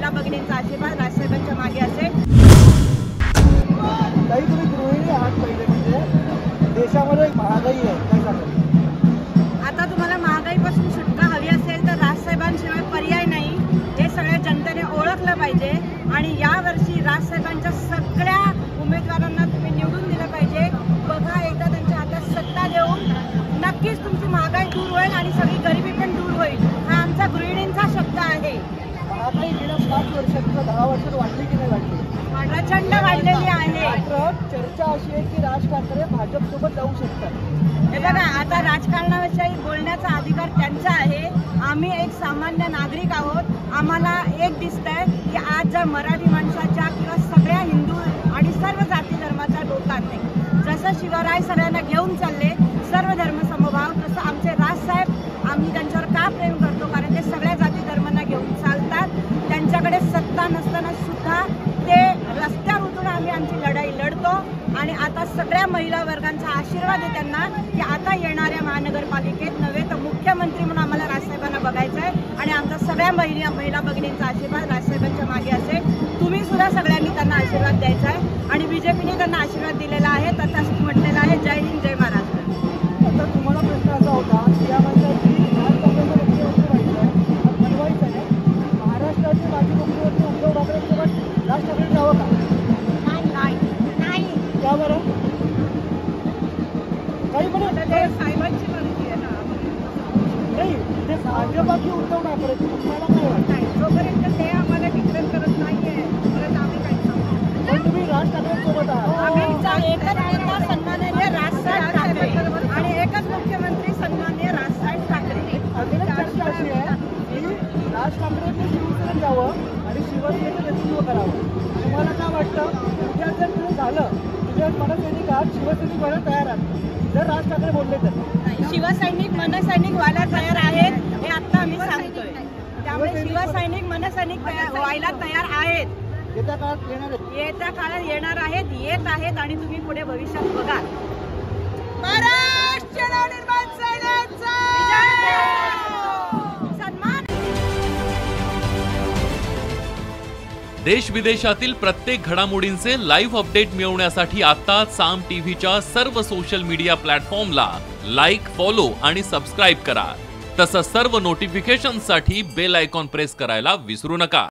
महिला भगिनींचा आशीर्वाद राजसाहेबांच्या मागे असेल। काही तुम्ही गृहिणी आहात, पहिले म्हणजे देशामध्ये महागाई आहे, काय सांगाल? आता तुम्हाला महागाईपासून सुटका हवी असेल तर राजसाहेबांशिवाय पर्याय नाही, हे सगळ्या जनतेने ओळखलं पाहिजे। आणि यावर्षी राजसाहेबांच्या सगळ्या उमेदवारांना तुम्ही निवडून दिलं पाहिजे। बघा, एकदा त्यांच्या हातात सत्ता देऊन नक्कीच तुमची महागाई दूर होईल आणि सगळी गरिबी पण दूर होईल, हा आमचा गृहिणींचा शब्द आहे। महागाई गेल्या 5 वर्षात किंवा 10 वर्षात वाढली की नाही वाढली? प्रचंड वाढलेली आहे। मात्र चर्चा अशी आहे की राज ठाकरे भाजपसोबत जाऊ शकतात। हे बघा, आता राजकारणाविषयी बोलण्याचा अधिकार त्यांचा आहे। आम्ही एक सामान्य नागरिक आहोत। आम्हाला एक दिसतंय की आज जर मराठी माणसाच्या किंवा सगळ्या हिंदू आणि सर्व जाती धर्माच्या लोकांनी जसं शिवराय सगळ्यांना घेऊन चालले, सर्व धर्म समभाव, तसं आमचे राजसाहेब, आम्ही त्यांच्यावर का प्रेम करतो, कारण ते सगळ्या जाती धर्मांना घेऊन चालतात। त्यांच्याकडे सत्ता नसताना सुद्धा ते रस्त्यावर उतरून आम्ही आमची लढाई लढतो। आणि आता सगळ्या महिला वर्गांचा आशीर्वाद आहे त्यांना की आता येणाऱ्या महानगरपालिकेत नव्हे तर मुख्यमंत्री म्हणून आम्हाला राजसाहेबांना बघायचं आहे। आणि आमचा सगळ्या महिला भगिनींचा आशीर्वाद राजसाहेबांच्या मागे असेल। तुम्ही सुद्धा सगळ्यांनी त्यांना आशीर्वाद द्यायचा आहे आणि बीजेपीने त्यांना आशीर्वाद दिलेला आहे, तथाच म्हटलेलं आहे, जय हिंद जय महाराष्ट्र। आता तुम्हाला प्रश्न असा होता की या माणसाची राज ठाकरेंचं मुख्यमंत्री बनवायचं आहे, महाराष्ट्राचे माजी मुख्यमंत्री उद्धव ठाकरेंसोबत राज ठाकरे जावं का? नाही, का बरं? काही पण साहेबांची मर्जी आहे ना। नाही, ते भाजपा की उद्धव ठाकरे, तुम्हाला काय वाटतं? जोपर्यंत ते आम्हाला डिक्लेअर करत नाहीये परत आम्ही काही सांगू। पण तुम्ही राज ठाकरेंसोबत आहात। आम्ही एकच नेता सन्माननीय राजसाहेब ठाकरे आणि एकच मुख्यमंत्री सन्माननीय राजसाहेब ठाकरे। अजून एक चर्चा अशी आहे की राज ठाकरेंनी शिवसेनेत जावं आणि शिवसेनेचं नेतृत्व करावं। तुम्हाला काय वाटतं, उद्या जर तुम्ही झालं, तुझ्या मनसैनिक आहात, शिवसैनिक व्हायला तयार आहात जर राज ठाकरे बोलले तर? शिवसैनिक मनसैनिक व्हायला तयार आहेत, हे आता आम्ही सांगतोय। त्यामुळे शिवसैनिक मनसैनिक व्हायला तयार आहेत, येत्या काळात येणार आहेत, येत्या काळात येणार आहेत, येत आहेत आणि तुम्ही पुढे भविष्यात बघा। महाराष्ट्र नवनिर्माण सेनेचा सन्मान। देश विदेशातील प्रत्येक घडामोडींचे लाईव्ह अपडेट मिळवण्यासाठी आता साम टीव्हीच्या सर्व सोशल मीडिया प्लॅटफॉर्मला लाईक, फॉलो आणि सबस्क्राईब करा। तसंच सर्व नोटिफिकेशनसाठी बेल आयकॉन प्रेस करायला विसरू नका।